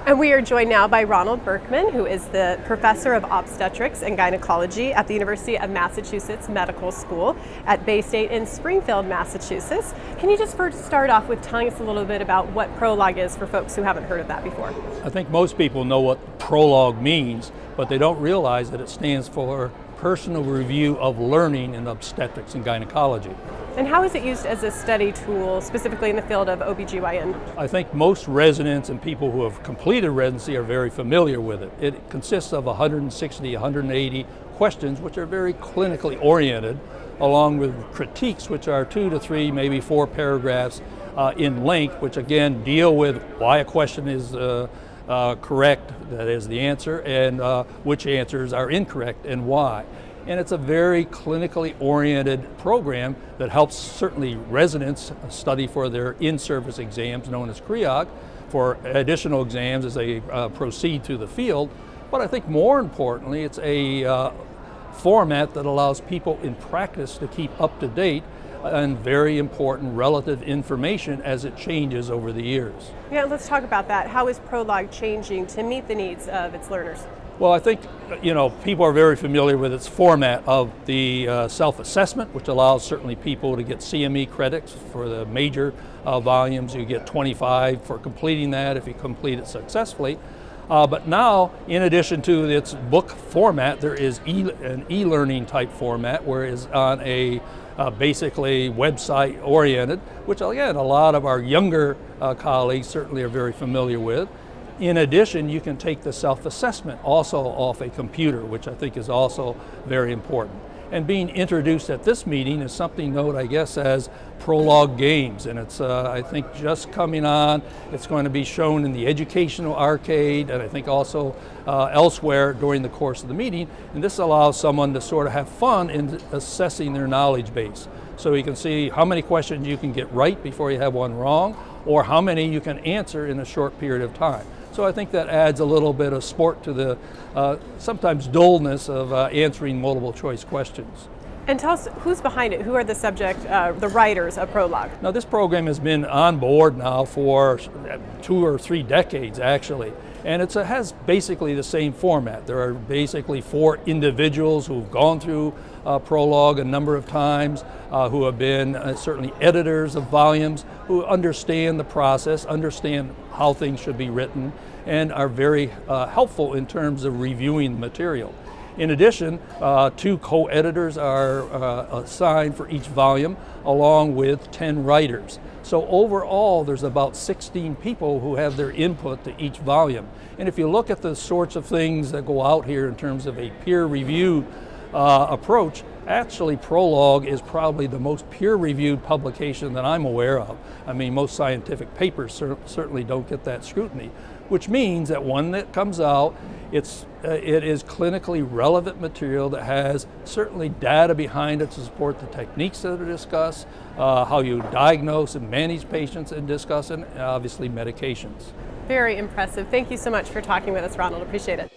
And we are joined now by Ronald Burkman, who is the Professor of Obstetrics and Gynecology at the University of Massachusetts Medical School at Baystate in Springfield, Massachusetts. Can you just first start off with telling us a little bit about what PROLOG is for folks who haven't heard of that before? I think most people know what PROLOG means, but they don't realize that it stands for Personal Review of Learning in Obstetrics and Gynecology. And how is it used as a study tool, specifically in the field of Ob-Gyn? I think most residents and people who have completed residency are very familiar with it. It consists of 160, 180 questions, which are very clinically oriented, along with critiques, which are 2 to 3, maybe 4 paragraphs in length, which again deal with why a question is correct, that is the answer, and which answers are incorrect and why. And it's a very clinically oriented program that helps certainly residents study for their in-service exams known as PROLOG, for additional exams as they proceed through the field. But I think more importantly, it's a format that allows people in practice to keep up to date and very important relative information as it changes over the years. Yeah, let's talk about that. How is PROLOG changing to meet the needs of its learners? Well, I think, people are very familiar with its format of the self-assessment, which allows certainly people to get CME credits for the major volumes. You get 25 for completing that if you complete it successfully. But now, in addition to its book format, there is an e-learning type format, where it's on a basically website oriented, which again, a lot of our younger colleagues certainly are very familiar with. In addition, you can take the self-assessment also off a computer, which I think is also very important. And being introduced at this meeting is something known, I guess, as PROLOG Games, and it's, I think, just coming on. It's going to be shown in the educational arcade, and I think also elsewhere during the course of the meeting. And this allows someone to sort of have fun in assessing their knowledge base. So you can see how many questions you can get right before you have one wrong, or how many you can answer in a short period of time. So I think that adds a little bit of sport to the sometimes dullness of answering multiple choice questions. And tell us who's behind it. Who are the writers of PROLOG? Now, this program has been on board now for 2 or 3 decades actually, and it has basically the same format. There are basically 4 individuals who've gone through PROLOG a number of times, who have been certainly editors of volumes, who understand the process, understand how things should be written, and are very helpful in terms of reviewing the material. In addition, 2 co-editors are assigned for each volume, along with 10 writers. So overall, there's about 16 people who have their input to each volume. And if you look at the sorts of things that go out here in terms of a peer review approach, actually PROLOG is probably the most peer-reviewed publication that I'm aware of. I mean, most scientific papers certainly don't get that scrutiny, which means that when it comes out, it is clinically relevant material that has certainly data behind it to support the techniques that are discussed, how you diagnose and manage patients and discuss, and obviously medications. Very impressive. Thank you so much for talking with us, Ronald. Appreciate it.